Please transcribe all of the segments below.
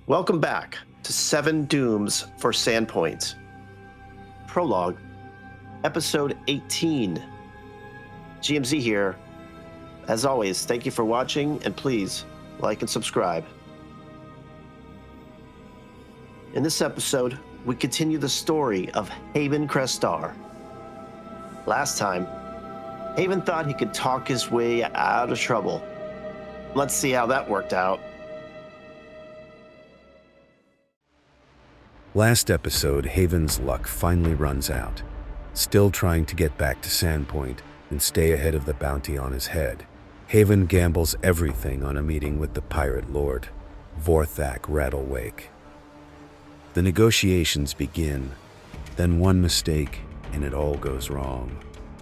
Welcome back to 7 Dooms for Sandpoint Prologue, Episode 18. GMZ here. As always, thank you for watching, and please like and subscribe. In this episode, we continue the story of Haven Crestar. Last time, Haven thought he could talk his way out of trouble. Let's see how that worked out. Last episode, Haven's luck finally runs out. Still trying to get back to Sandpoint and stay ahead of the bounty on his head, Haven gambles everything on a meeting with the pirate lord, Vorthak Rattlewake. The negotiations begin, then one mistake and it all goes wrong.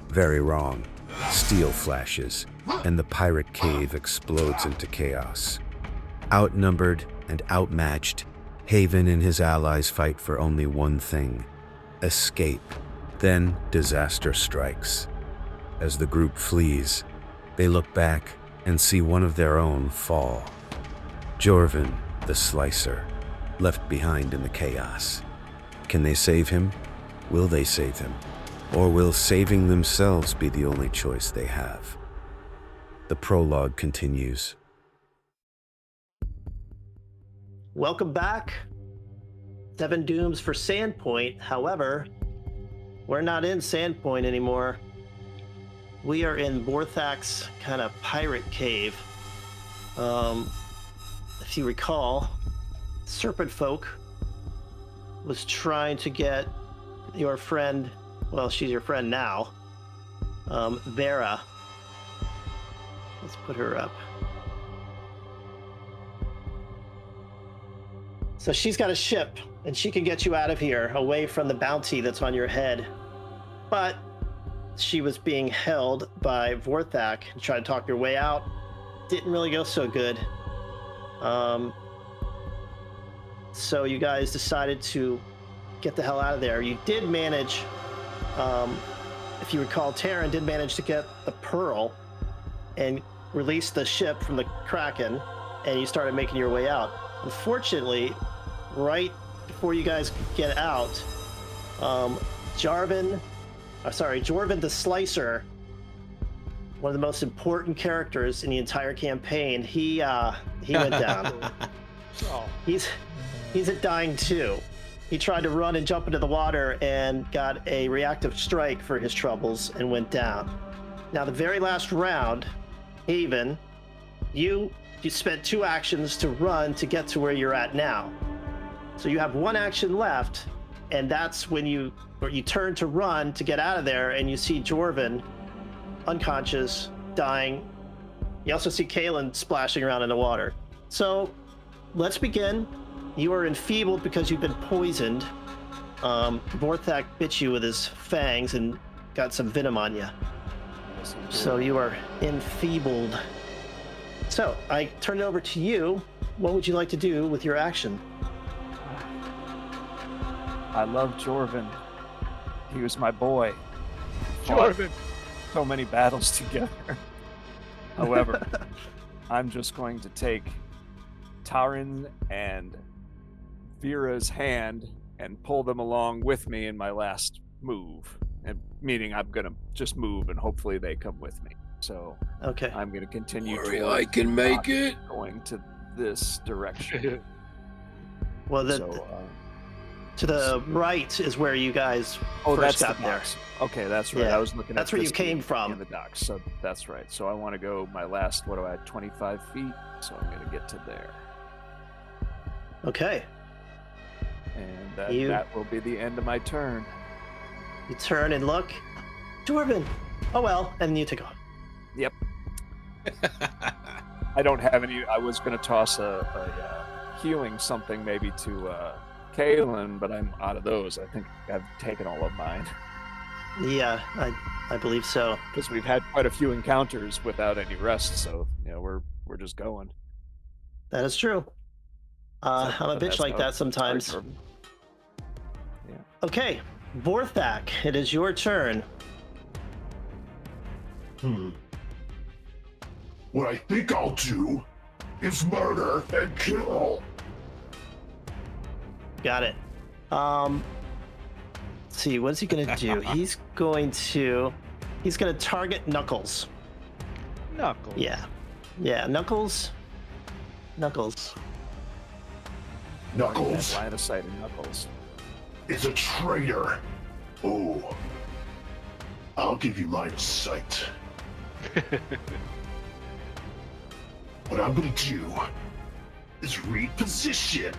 Very wrong. Steel flashes, and the pirate cave explodes into chaos. Outnumbered and outmatched, Haven and his allies fight for only one thing: escape. Then disaster strikes. As the group flees, they look back and see one of their own fall. Jorvin, the Slicer, left behind in the chaos. Can they save him? Will they save him? Or will saving themselves be the only choice they have? The prologue continues. Welcome back. 7 Dooms for Sandpoint. However, we're not in Sandpoint anymore. We are in Vorthak's kind of pirate cave. If you recall, Serpent Folk was trying to get your friend, well, she's your friend now, Vera. Let's put her up. So she's got a ship, and she can get you out of here, away from the bounty that's on your head. But she was being held by Vorthak and tried to talk your way out. Didn't really go so good. So you guys decided to get the hell out of there. You did manage, if you recall, Terran did manage to get the Pearl and release the ship from the Kraken, and you started making your way out. Unfortunately, right before you guys could get out, Jorvin the Slicer, one of the most important characters in the entire campaign, he went down. Oh. He's at dying too. He tried to run and jump into the water and got a reactive strike for his troubles and went down. Now, the very last round, Haven, you spent 2 actions to run to get to where you're at now. So you have 1 action left, and that's when you turn to run to get out of there, and you see Jorvin unconscious, dying. You also see Kaelin splashing around in the water. So let's begin. You are enfeebled because you've been poisoned. Vorthak bit you with his fangs and got some venom on you. So you are enfeebled. So I turn it over to you. What would you like to do with your action? I love Jorvin. He was my boy. Jorvin. So many battles together. However, I'm just going to take Taran and Vera's hand and pull them along with me in my last move. And meaning I'm going to just move and hopefully they come with me. So okay. I'm going to continue I can make it. Going to this direction. Well, to the right is where you guys first got there. Okay, that's right. Yeah. I was looking at that's where you came from. In the docks, so that's right. So I want to go my last, 25 feet? So I'm going to get to there. Okay. And that will be the end of my turn. You turn and look. Jorvin! Oh well, and you take off. Yep. I don't have any. I was going to toss a healing something maybe to Kaelin, but I'm out of those. I think I've taken all of mine. Yeah, I believe so. Because we've had quite a few encounters without any rest, so we're just going. That is true. I'm a bitch like that sometimes. Okay, Vorthak, it is your turn. What I think I'll do is murder and kill. Got it. Let's see, what's he gonna do? He's gonna target Knuckles. Knuckles. Yeah. Yeah, Knuckles. Knuckles Line of sight in Knuckles. is a traitor. Oh, I'll give you line of sight. What I'm gonna do is reposition.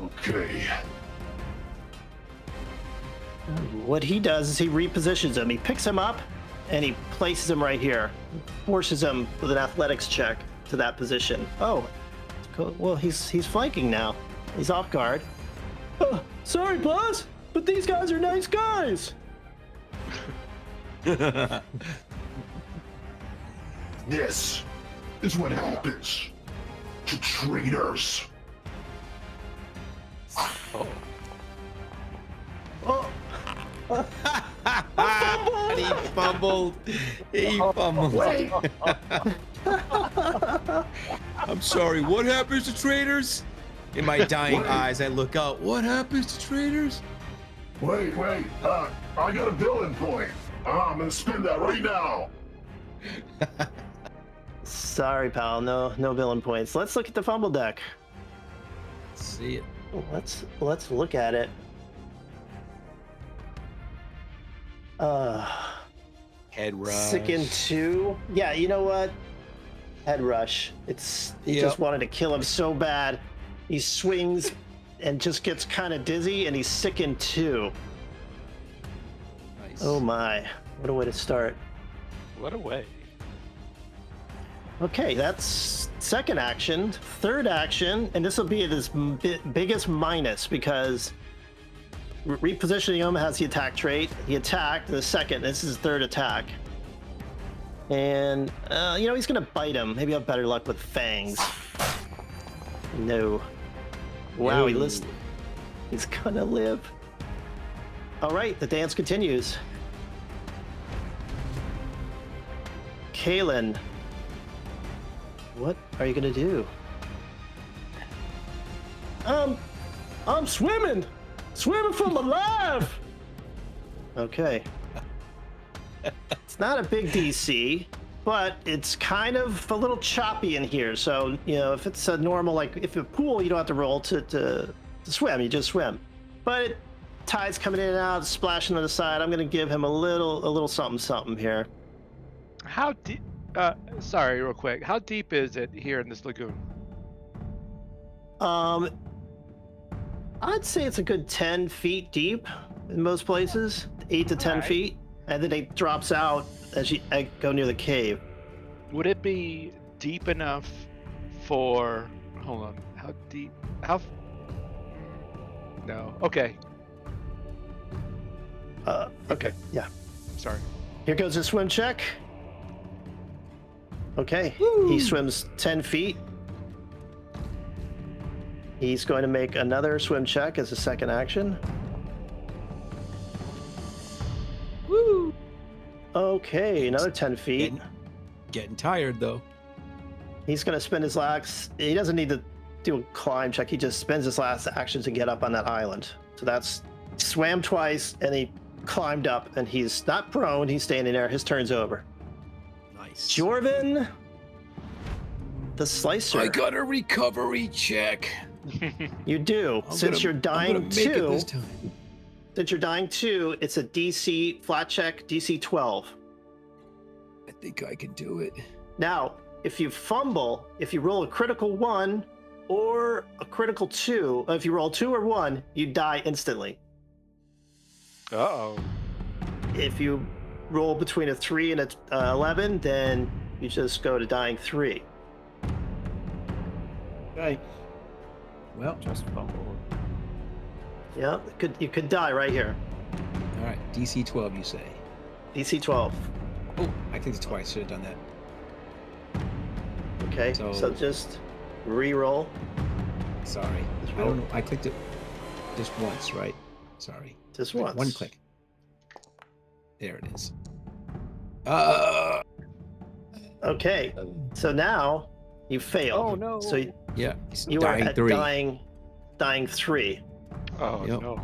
Okay. What he does is he repositions him. He picks him up and he places him right here. Forces him with an athletics check to that position. Oh, cool. Well, he's flanking now. He's off guard. Oh, sorry, boss, but these guys are nice guys. This is what happens to traitors. Oh, And he fumbled. He fumbled. Wait, I'm sorry. What happens to traitors? In my dying Wait. eyes, I look out. What happens to traitors? wait. I got a villain point. I'm gonna spin that right now. sorry, pal. No villain points. Let's look at the fumble deck. See it. Let's look at it. Head rush. Sick in 2. Yeah, you know what? Head rush. He just wanted to kill him so bad. He swings and just gets kind of dizzy, and he's sick in 2. Nice. Oh my! What a way to start. What a way. Okay, that's second action. Third action, and this will be his biggest minus because repositioning him has the attack trait. He attacked the second. This is his third attack. And, he's going to bite him. Maybe I'll have better luck with fangs. No. Wow, No. he lives. He's going to live. All right, the dance continues. Kalen, what are you going to do? I'm swimming for my life. Okay. It's not a big DC, but it's kind of a little choppy in here. So, if it's a normal, like if a pool, you don't have to roll to swim, you just swim. But tide's coming in and out, splashing on the side. I'm gonna give him a little something here. How deep? Sorry, real quick. How deep is it here in this lagoon? I'd say it's a good 10 feet deep in most places, 8 to 10 Alright. feet. And then it drops out as you go near the cave. Would it be deep enough for? Hold on. How deep? No. Okay. Okay, yeah. Sorry. Here goes his swim check. Okay, he swims 10 feet. He's going to make another swim check as a second action. Woo! Okay, another 10 feet. Getting tired though. He's going to spend his last... He doesn't need to do a climb check. He just spends his last action to get up on that island. So that's... Swam twice, and he climbed up, and he's not prone. He's standing there. His turn's over. Nice. Jorvin, the Slicer. I got a recovery check. You do. Since you're I'm dying gonna make it this 2... time. Since you're dying 2, it's a DC flat check, DC 12. I think I can do it. Now, if you fumble, if you roll a critical 1 or a critical 2, if you roll 2 or 1, you die instantly. Uh-oh. If you roll between a 3 and a 11, then you just go to dying 3. Okay. Well, Just fumble. Yeah, you could die right here. all right. DC 12, you say? DC 12. Oh, I think it's twice. Should have done that. Okay, so So- just re-roll. Sorry. I don't know. I clicked it just once, right? Sorry. Just Like, once. one click. There it is. Okay. So now you failed. Oh no. So Yeah. you are Dying at 3. dying 3. Oh Yep. no.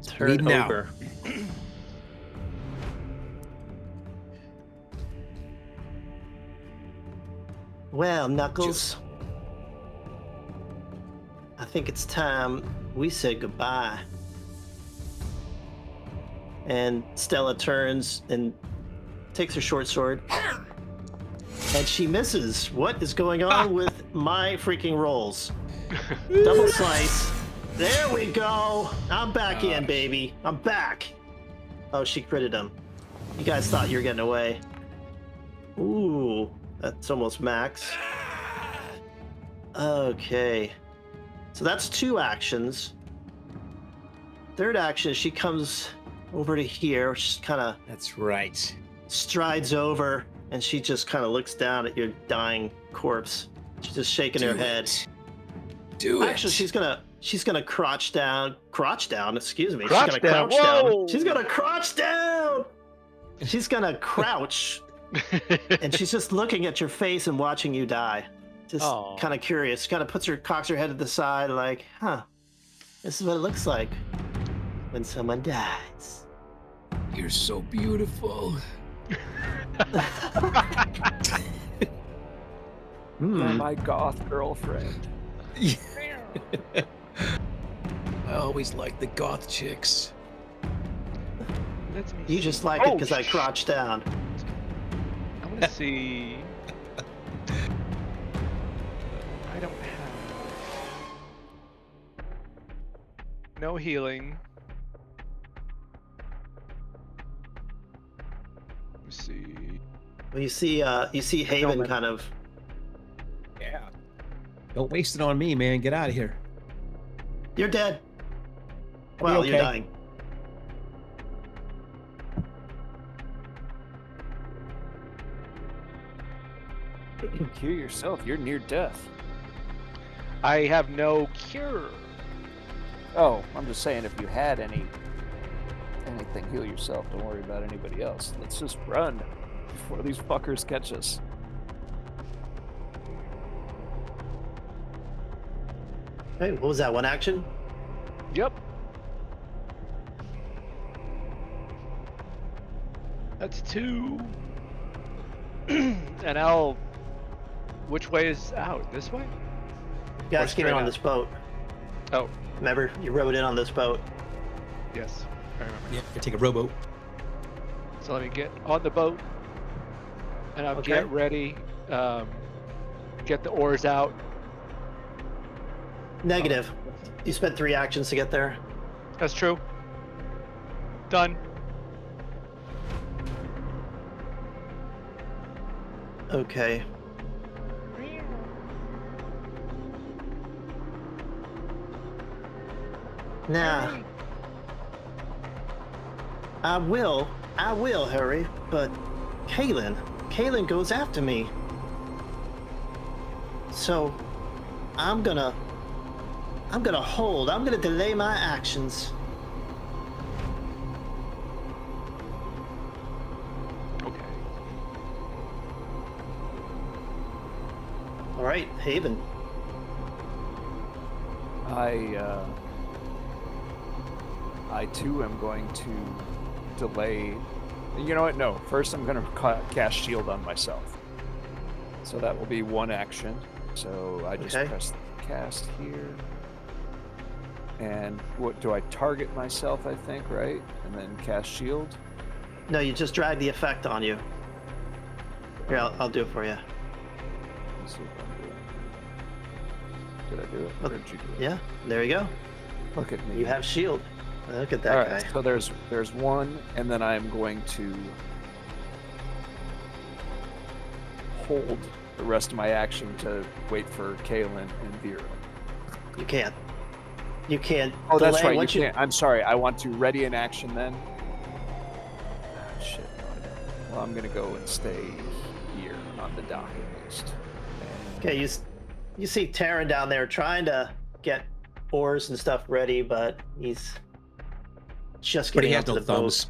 Turn Bleeding out. over. Well, Knuckles, I think it's time we said goodbye. And Stella turns and takes her short sword. And she misses. What is going on with my freaking rolls? Double slice. There we go. I'm back in, baby. I'm back. Oh, she critted him. You guys thought you were getting away. Ooh, that's almost max. Okay. So that's 2 actions. Third action, she comes over to here. She kind of That's right. strides over, and she just kind of looks down at your dying corpse. She's just shaking her head. Do it. Actually, she's gonna crouch down. Excuse me. Crouch she's gonna down. crouch Whoa. down. She's gonna crouch down. She's gonna crouch, and she's just looking at your face and watching you die. Just Aw. kind of curious. Kind of cocks her head to the side, like, huh? This is what it looks like when someone dies. You're so beautiful. You're my goth girlfriend. I always like the goth chicks. Let me You see. just like it Oh, because I crouched down. I want to see. I don't have no healing. Let me see. Well, you see Haven kind of. Yeah. Don't waste it on me, man. Get out of here. You're dead. I'll be Well, you're okay. dying. Cure yourself. You're near death. I have no cure. Oh, I'm just saying if you had anything, heal yourself. Don't worry about anybody else. Let's just run before these fuckers catch us. Hey, what was that? One action? Yep. That's 2. And I'll. Which way is out? This way? You guys came in straight on out? this boat. Oh, Remember, you rode in on this boat. yes. I remember. Yeah, I take a rowboat. So let me get on the boat, and I'll Okay. get ready. Get the oars out. Negative. You spent 3 actions to get there. That's true. Done. Okay. Now, I will hurry, but Kaylin goes after me. So, I'm gonna hold. I'm gonna delay my actions. Okay. All right, Haven. I too am going to delay. You know what? No. First, I'm going to cast shield on myself. So that will be 1 action. So I just Okay. press cast here. And what do I target myself? I think, right? And then cast shield. No, you just drag the effect on you. Here, I'll do it for you. Let's see if I'm doing it. Did I do it? Or did you do it? Yeah, there you go. Look at me. You have shield. Look at that All guy. right, so there's 1, and then I'm going to hold the rest of my action to wait for Kaylin and Vera. You can't. You can't. Oh, that's delay right. once You can't. I'm sorry. I want to ready an action then. Ah, shit. No, I don't. Well, I'm gonna go and stay here on the dock at least. And Okay, You see Taryn down there trying to get oars and stuff ready, but he's just But he getting has onto no the boat. thumbs.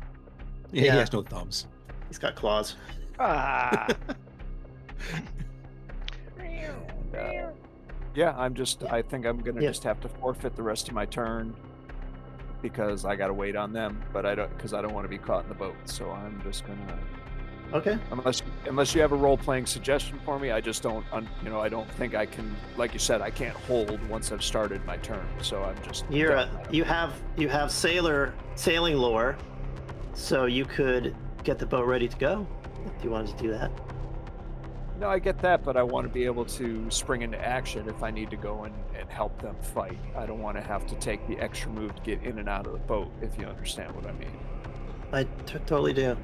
Yeah, Yeah. he has no thumbs. He's got claws. Ah. Yeah, I think I'm gonna Yeah. just have to forfeit the rest of my turn because I gotta wait on them, but I don't want to be caught in the boat. So I'm just gonna, Okay. unless you have a role-playing suggestion for me, I just don't, I don't think I can, like you said, I can't hold once I've started my turn. So I'm just. You have sailing lore, so you could get the boat ready to go if you wanted to do that. No, I get that, but I want to be able to spring into action if I need to go and help them fight. I don't want to have to take the extra move to get in and out of the boat, if you understand what I mean. I totally do,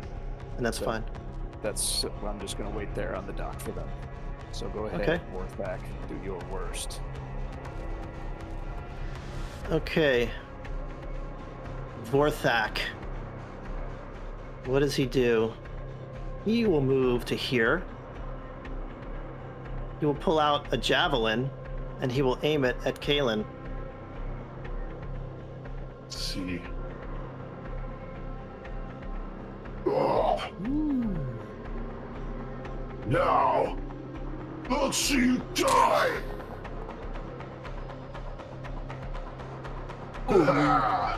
and that's So- fine. I'm just going to wait there on the dock for them. So go ahead, Okay. Warthak, do your worst. Okay. Vorthak. What does he do? He will move to here. He will pull out a javelin, and he will aim it at Kalen. Let's see. Oh. Now, let's see you die. Ah.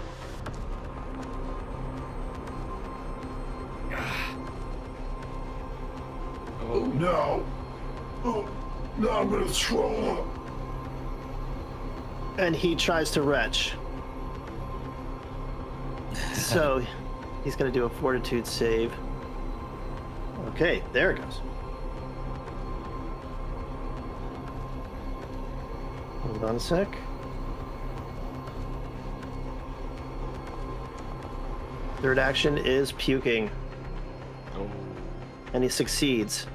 Oh. Now, now I'm gonna throw up. And he tries to retch. So he's going to do a fortitude save. Okay, there it goes. Hold on a sec. Third action is puking. Oh. And he succeeds.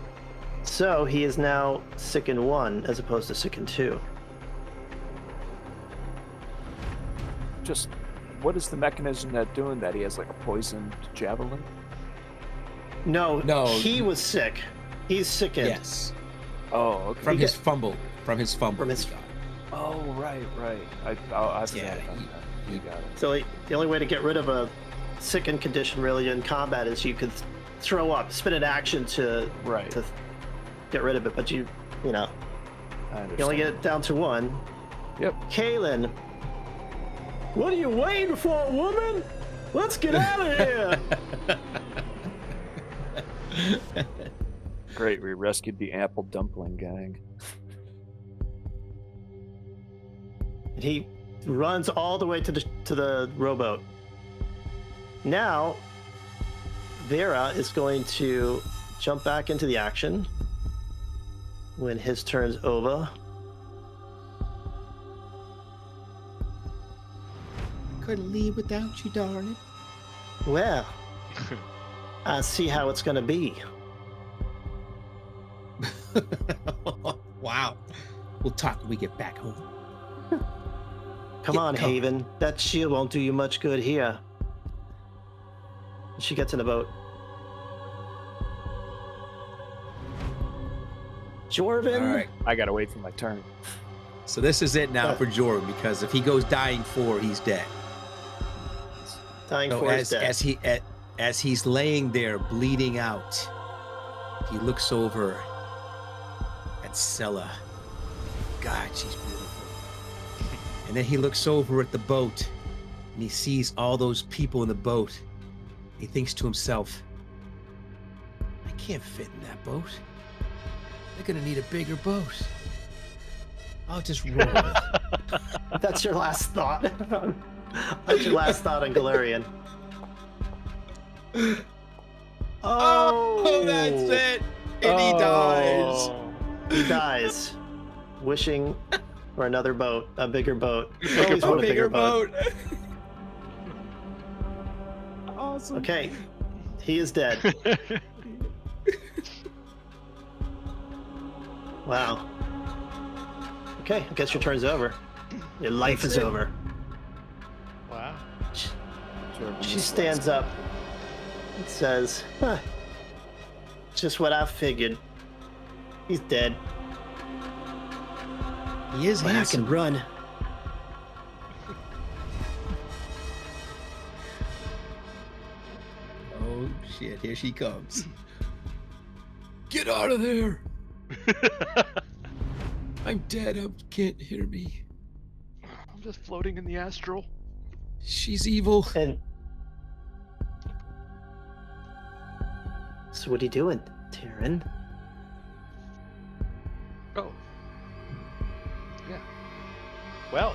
So he is now sicken 1 as opposed to sicken 2. Just, what is the mechanism that doing that? He has like a poisoned javelin? No. He was sick. He's sickened. Yes. Oh, okay. From He his got- fumble. From his fumble. From his- he got it. Oh, right. I forgot Yeah, about that. You got it. So the only way to get rid of a sickened condition really in combat is you could throw up, spin an action to Right. get rid of it, but you know, I understand. you only get it down to 1. Yep. Kalen, what are you waiting for, woman? Let's get out of here. Great, we rescued the apple dumpling gang. And he runs all the way to the rowboat. Now, Vera is going to jump back into the action when his turn's over. Couldn't leave without you, darling. Well, I see how it's going to be. Wow. We'll talk when we get back home. Come Get on, going. Haven. That shield won't do you much good here. She gets in the boat. Jorvin. All right. I gotta wait for my turn. So this is it now for Jordan, because if he goes dying 4, he's dead. Dying So for his death. as he's laying there bleeding out, he looks over at Sella. God, she's beautiful. And then he looks over at the boat and he sees all those people in the boat. He thinks to himself, I can't fit in that boat. They're gonna need a bigger boat. I'll just roll. That's your last thought. That's your last thought on Galarian. Oh, that's it. And he dies. He dies, wishing for another boat, a bigger boat. Bigger Always boat, want a bigger boat. Awesome. Okay, he is dead. Wow. Okay, I guess your turn's over. Your life That's is it. over. Wow. She stands up and says, huh, just what I figured. He's dead. He is But I handsome. can run. Oh shit! Here she comes. Get out of there! I'm dead. I can't hear me. I'm just floating in the astral. She's evil. And so what are you doing, Taryn? Oh. Yeah. Well,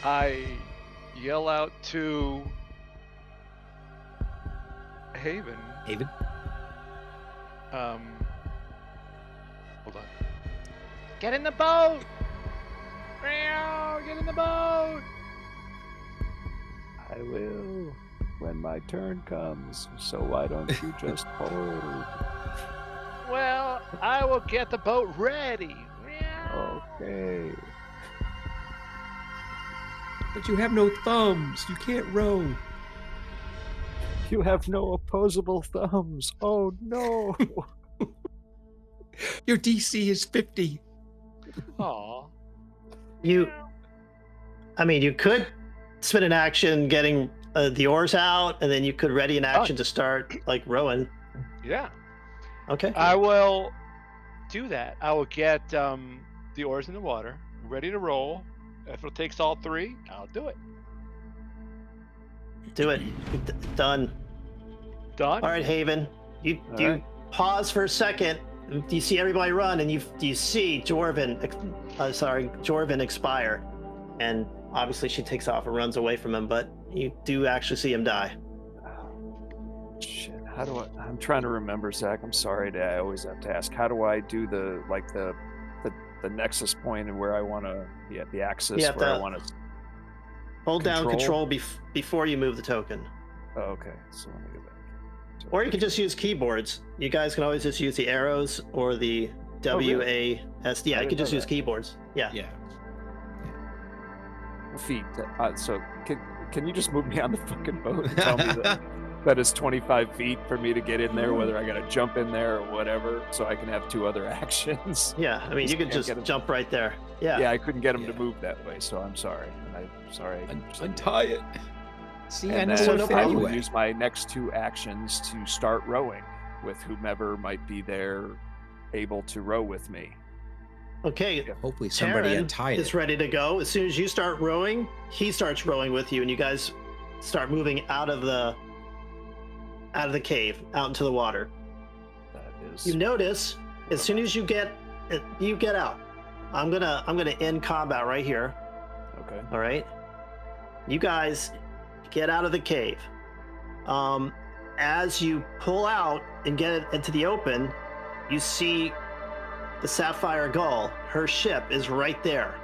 I yell out to Haven. Haven. Hold on. Get in the boat! Meow, get in the boat! I will when my turn comes. So why don't you just hold? Well, I will get the boat ready. Meow. Okay. But you have no thumbs. You can't row. You have no opposable thumbs. Oh no. Your DC is 50. Aw. I mean, you could spend an action getting the oars out, and then you could ready an action to start like rowing. Yeah. Okay. I will do that. I will get the oars in the water, ready to roll. If it takes all three, I'll do it. Do it. Done. Done? All right, Haven. You right. pause for a second. You see everybody run, and you see Jorvin expire, and obviously she takes off and runs away from him. But you do actually see him die. Shit. How do I'm trying to remember, Zach. I'm sorry. I always have to ask. How do I do the nexus point and where I want to? Yeah, the axis You have where I to want to. hold down Control? control before you move the token. Oh, okay. So let me go back. Or you can just use keyboards. You guys can always just use the arrows or the WASD. Yeah, you can just use keyboards. Yeah. Yeah. Feet. So can you just move me on the fucking boat and tell me that it's 25 feet for me to get in there, whether I got to jump in there or whatever, so I can have two other actions? Yeah, I mean, you could can't just get him. jump right there. Yeah. Yeah, I couldn't get him to Yeah. move that way, so I'm sorry. And I'm sorry. Untie it. See, I And know then what I I will do. use my next two actions to start rowing with whomever might be there able to row with me. Okay. Hopefully somebody Taryn untied is it. ready to go. As soon as you start rowing, he starts rowing with you, and you guys start moving out of the cave, out into the water. That is. You notice as soon as you get out, I'm gonna end combat right here. Okay. All right. You guys get out of the cave. As you pull out and get it into the open, you see the Sapphire Gull. Her ship is right there.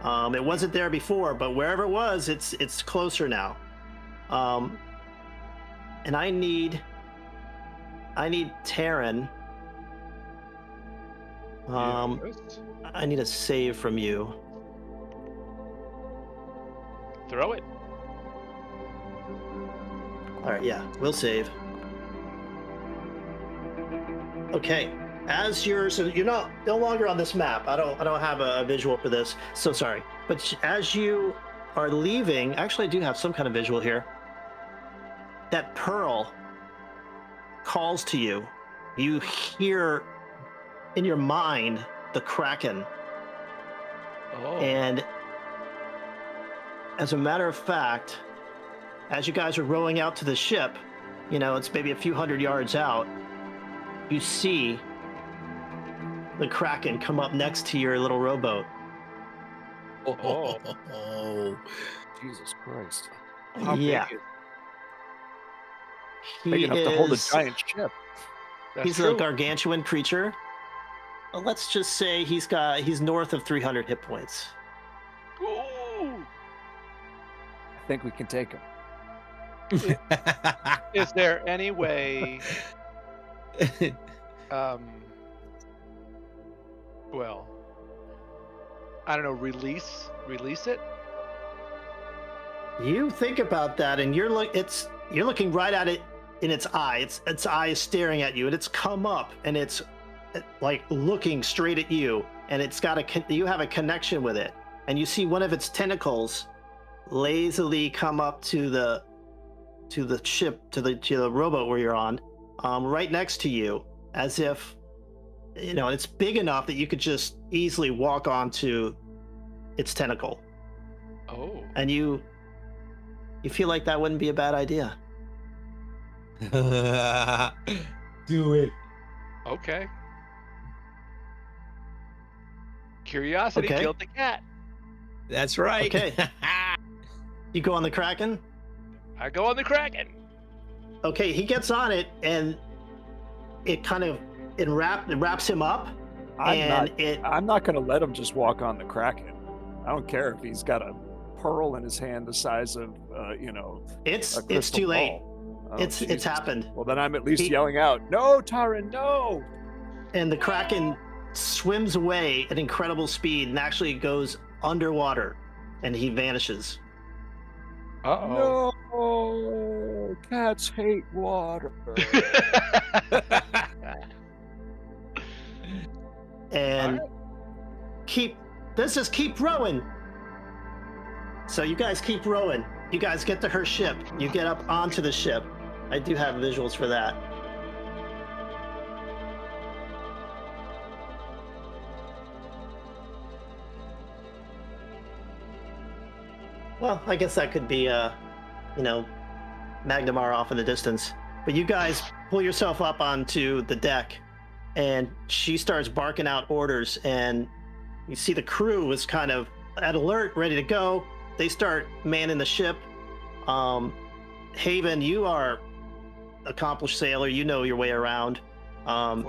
It wasn't there before, but wherever it was, it's closer now. And I need Taryn. Yes. I need a save from you. Throw it. All right, yeah, we'll save. Okay, so you're no longer on this map. I don't have a visual for this. So sorry. But as you are leaving, actually, I do have some kind of visual here. That pearl calls to you. You hear in your mind the Kraken, Oh. and as a matter of fact, as you guys are rowing out to the ship, it's maybe a few hundred yards out, you see the Kraken come up next to your little rowboat. Oh. Jesus Christ. How big Yeah. is- Big He enough to hold a is- giant ship. That's He's true. a gargantuan creature. Let's just say he's north of 300 hit points. Ooh. I think we can take him. Is there any way? Well, I don't know. Release it. You think about that, and you're looking right at it in its eye. Its eye is staring at you, and it's come up, and it's like looking straight at you. and it's got you have a connection with it, and you see one of its tentacles lazily come up to the ship, to the rowboat where you're on, right next to you, as if, you know, it's big enough that you could just easily walk onto its tentacle. Oh. And you feel like that wouldn't be a bad idea. Do it. Okay. Curiosity Okay. killed the cat. That's right. Okay. You go on the Kraken? I go on the Kraken. Okay, he gets on it, and it kind of wraps him up. I'm not going to let him just walk on the Kraken. I don't care if he's got a pearl in his hand the size of, It's a crystal too late. ball. Oh, It's Jesus. happened. Well, then I'm at least yelling out, "No, Taran, no!" And the Kraken swims away at incredible speed and actually goes underwater, and he vanishes. Uh-oh. No, cats hate water. And let's just keep rowing. So you guys keep rowing. You guys get to her ship. You get up onto the ship. I do have visuals for that. Well, I guess that could be, Magnamar off in the distance. But you guys pull yourself up onto the deck, and she starts barking out orders, and you see the crew is kind of at alert, ready to go. They start manning the ship. Haven, you are accomplished sailor. You know your way around.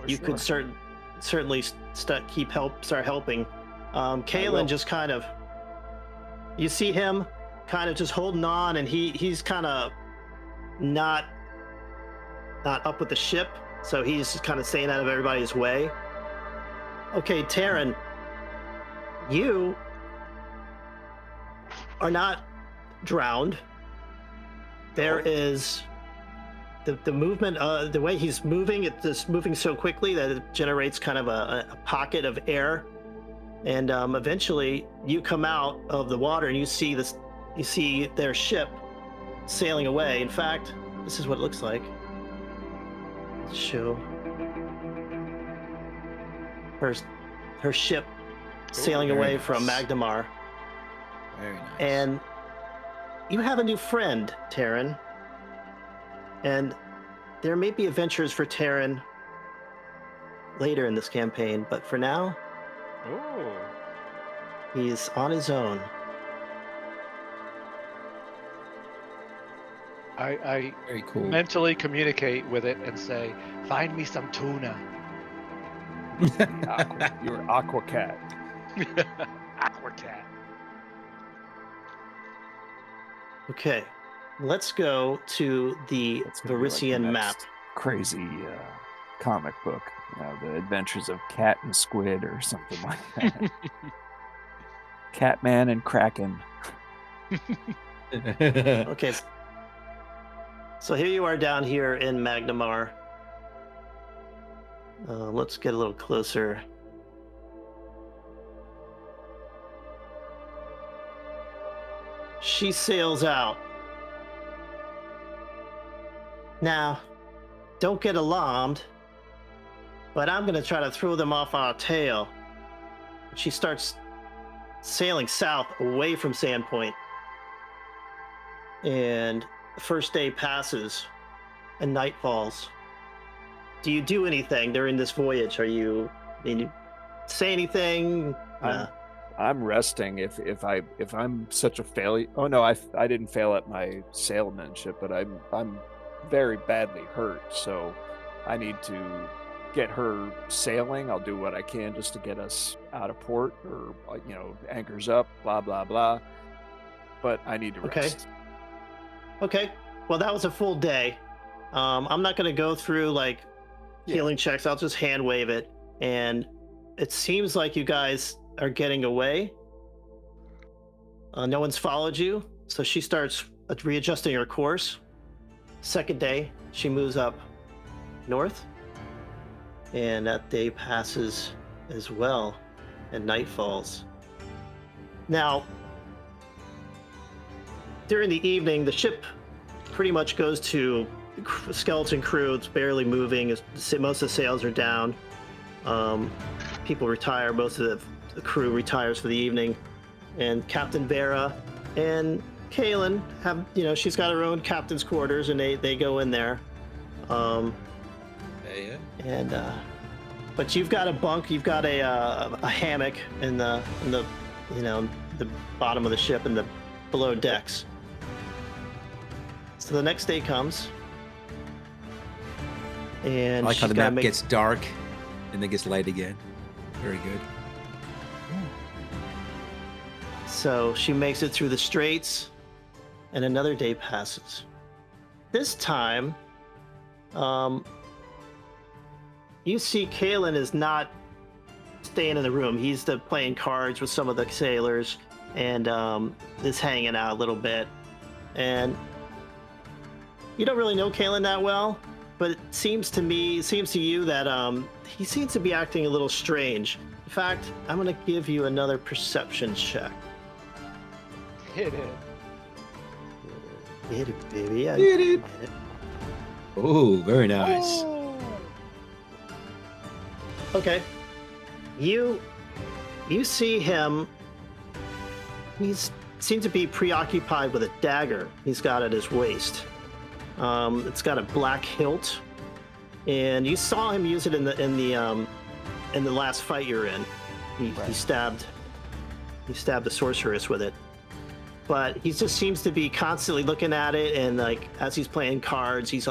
You could certainly start helping. Kalen just kind of, you see him kind of just holding on, and he's kind of not up with the ship, so he's just kind of staying out of everybody's way. Okay, Taran, you are not drowned. There is the movement, the way he's moving, it's just moving so quickly that it generates kind of a pocket of air, and eventually you come out of the water and you see their ship sailing away. In fact, this is what it looks like. Let's show her ship sailing away from Magnamar. Very nice. And you have a new friend, Taran. And there may be adventures for Taran later in this campaign, but for now, Oh. he's on his own. I Very cool. mentally communicate with it and say, "Find me some tuna." You're Aqua Cat. Aqua cat. Okay, let's go to the That's gonna be like the Varisian map. next Crazy comic book. The Adventures of Cat and Squid or something like that. Catman and Kraken. Okay, so here you are down here in Magnamar. Let's get a little closer. She sails out. Now, don't get alarmed, but I'm gonna try to throw them off our tail. She starts sailing south away from Sandpoint. And the first day passes and night falls. Do you do anything during this voyage? Did you say anything? I'm resting if I'm such a failure. Oh no, I didn't fail at my sailmanship, but I'm very badly hurt, so I need to get her sailing. I'll do what I can just to get us out of port, or anchors up, blah blah blah. But I need to rest. Okay. Well, that was a full day. I'm not going to go through healing checks. I'll just hand wave it, and it seems like you guys are getting away. No one's followed you, so she starts readjusting her course. Second day, she moves up north, and that day passes as well. and night falls. Now, during the evening, the ship pretty much goes to skeleton crew. It's barely moving. Most of the sails are down. People retire. Most of the crew retires for the evening. And Captain Vera and Kaylin have, she's got her own captain's quarters, and they go in there. Yeah. And but you've got a bunk, you've got a hammock in the the bottom of the ship and the below decks. So the next day comes, and I like how the she's gotta map gets dark and then gets light again. Very good. So she makes it through the straits, and another day passes. This time, you see Kalen is not staying in the room. He's playing cards with some of the sailors and is hanging out a little bit. And you don't really know Kalen that well, but it seems to you that he seems to be acting a little strange. In fact, I'm going to give you another perception check. Hit it. Hit it, baby. Hit it. Hit it. Oh, very nice. Oh. Okay. You see him. He seems to be preoccupied with a dagger he's got at his waist. It's got a black hilt, and you saw him use it in the last fight you're in. He stabbed the sorceress with it. But he just seems to be constantly looking at it, and like as he's playing cards, he's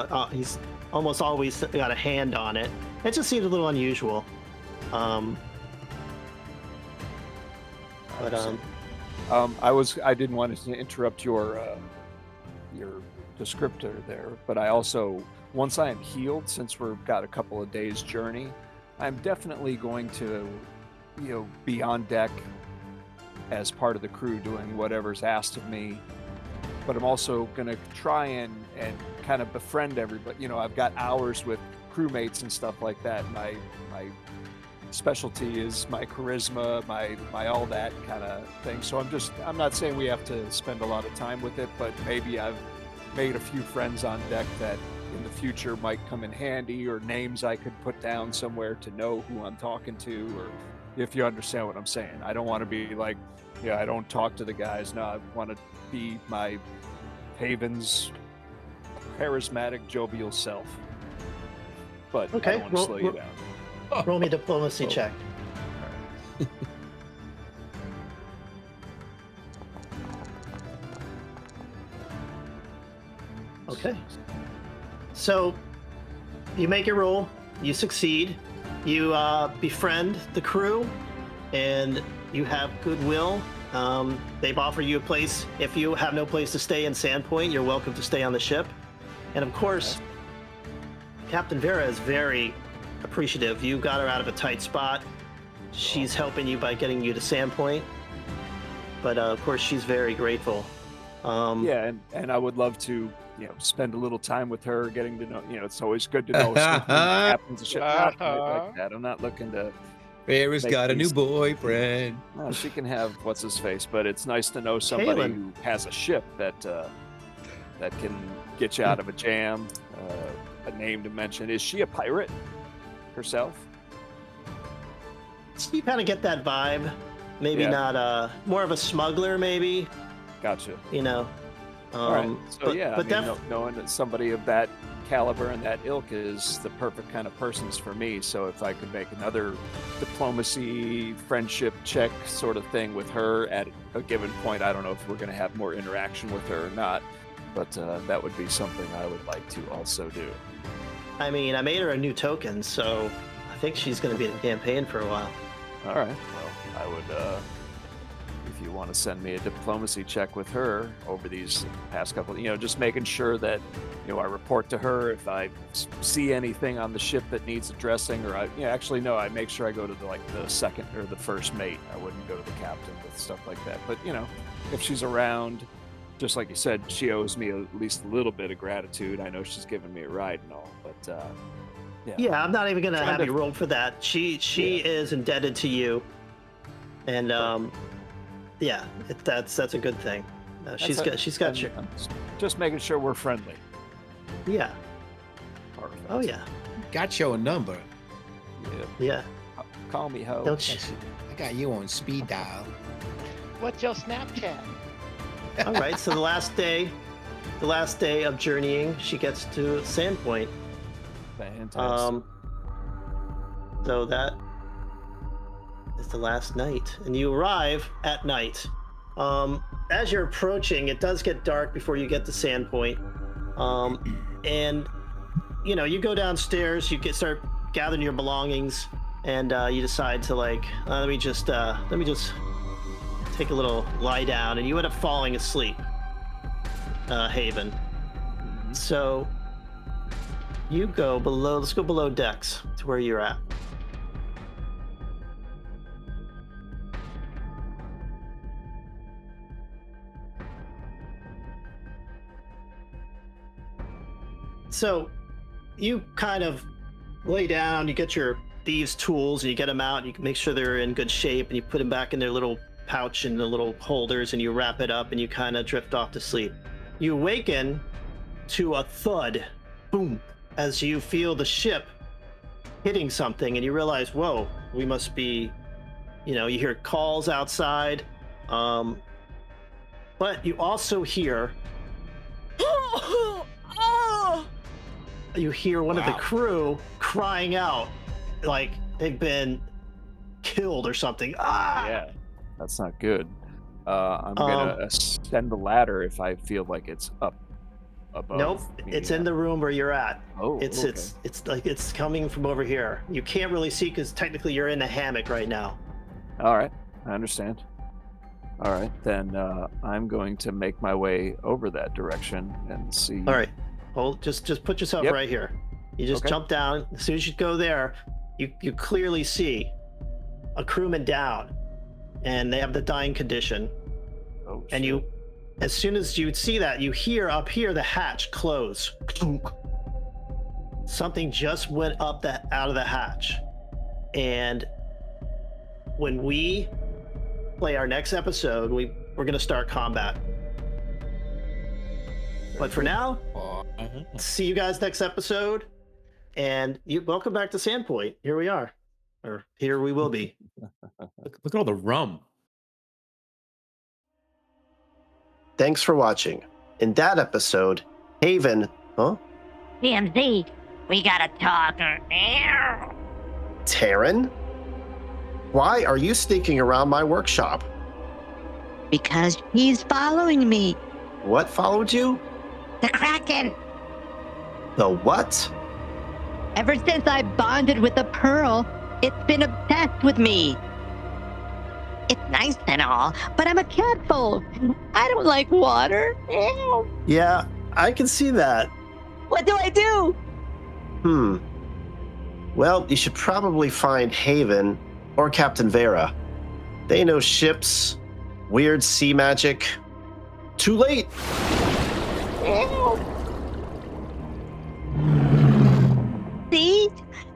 almost always got a hand on it. It just seems a little unusual. I didn't want to interrupt your descriptor there, but I also, once I am healed, since we've got a couple of days journey, I'm definitely going to, be on deck as part of the crew doing whatever's asked of me. But I'm also going to try and kind of befriend everybody. I've got hours with crewmates and stuff like that. My specialty is my charisma, my all that kind of thing. So I'm not saying we have to spend a lot of time with it, but maybe I've made a few friends on deck that in the future might come in handy, or names I could put down somewhere to know who I'm talking to, or if you understand what I'm saying. I don't want to be like, I don't talk to the guys. No, I want to be my Haven's charismatic, jovial self. But Okay, I don't want to slow you down. Roll me a diplomacy check. Okay. So you make your roll, you succeed, you befriend the crew, and you have goodwill. They've offered you a place. If you have no place to stay in Sandpoint, you're welcome to stay on the ship. And of course, Captain Vera is very appreciative. You got her out of a tight spot. She's helping you by getting you to Sandpoint. But of course, she's very grateful. And I would love to, spend a little time with her, getting to know. It's always good to know captains of ship. Not like that. I'm not looking to. Vera's got a new boyfriend. Well, she can have what's his face, but it's nice to know somebody Kaylin. who has a ship that can get you out of a jam. A name to mention. Is she a pirate herself? So you kind of get that vibe. Maybe not more of a smuggler, maybe. Gotcha. All right. So but knowing that somebody of that caliber and that ilk is the perfect kind of persons for me. So if I could make another diplomacy, friendship check sort of thing with her at a given point, I don't know if we're going to have more interaction with her or not, but that would be something I would like to also do. I mean, I made her a new token, so I think she's going to be in the campaign for a while. All right. Well, I would, if you want to send me a diplomacy check with her over these past couple, just making sure that, I report to her if I see anything on the ship that needs addressing, or I make sure I go to the second or the first mate. I wouldn't go to the captain with stuff like that. But, if she's around, just like you said, she owes me at least a little bit of gratitude. I know she's given me a ride and all, but Yeah, I'm not even going to have you roll for that. She is indebted to you. And yeah, that's a good thing. She's got your. Just making sure we're friendly. Yeah. Perfect. Oh yeah. Got your number. Yeah. Call me ho. Don't you? I got you on speed dial. What's your Snapchat? All right. So the last day of journeying, she gets to Sandpoint. Fantastic. So that is the last night, and you arrive at night. As you're approaching, it does get dark before you get to Sandpoint. And you go downstairs, you start gathering your belongings, and you decide to let me just take a little lie down, and you end up falling asleep, Haven. So you go below. Let's go below decks to where you're at. So you kind of lay down, you get your thieves' tools, and you get them out, and you can make sure they're in good shape, and you put them back in their little pouch and the little holders, and you wrap it up, and you kind of drift off to sleep. You awaken to a thud, boom, as you feel the ship hitting something, and you realize, whoa, we must be, you hear calls outside, but you also hear one of the crew crying out like they've been killed or something. Yeah, that's not good. I'm gonna ascend the ladder if I feel like it's up above. Nope, it's in the room where you're at. Oh, it's okay. it's like it's coming from over here. You can't really see because technically you're in a hammock right now. All right, I understand. All right, then I'm going to make my way over that direction and see. All right, hold. Just put yourself right here. You just jump down. As soon as you go there, you clearly see a crewman down, and they have the dying condition. Oh, and shit. As soon as you see that, you hear up here the hatch close. Something just went up out of the hatch, and when we play our next episode, we're going to start combat. But for now, see you guys next episode, and welcome back to Sandpoint. Here we are, or here we will be. Look at all the rum. Thanks for watching. In that episode, Haven, DMZ, we gotta talk. Taryn? Why are you sneaking around my workshop? Because he's following me. What followed you? The Kraken. The what? Ever since I bonded with the Pearl, it's been obsessed with me. It's nice and all, but I'm a catfolk. I don't like water. Ew. Yeah, I can see that. What do I do? Well, you should probably find Haven or Captain Vera. They know ships, weird sea magic. Too late. Ew. See?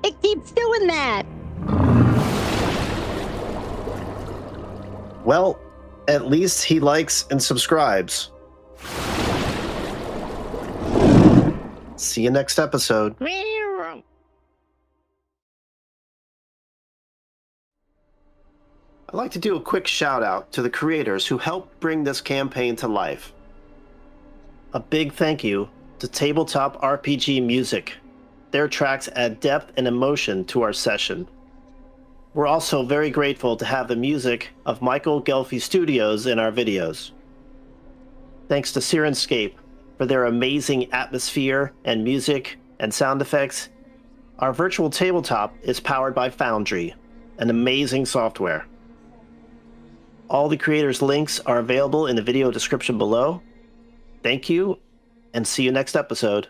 It keeps doing that. Well, at least he likes and subscribes. See you next episode. I'd like to do a quick shout out to the creators who helped bring this campaign to life. A big thank you to Tabletop RPG Music. Their tracks add depth and emotion to our session. We're also very grateful to have the music of Michael Gelfi Studios in our videos. Thanks to Sirenscape for their amazing atmosphere and music and sound effects. Our virtual tabletop is powered by Foundry, an amazing software. All the creators' links are available in the video description below. Thank you, and see you next episode.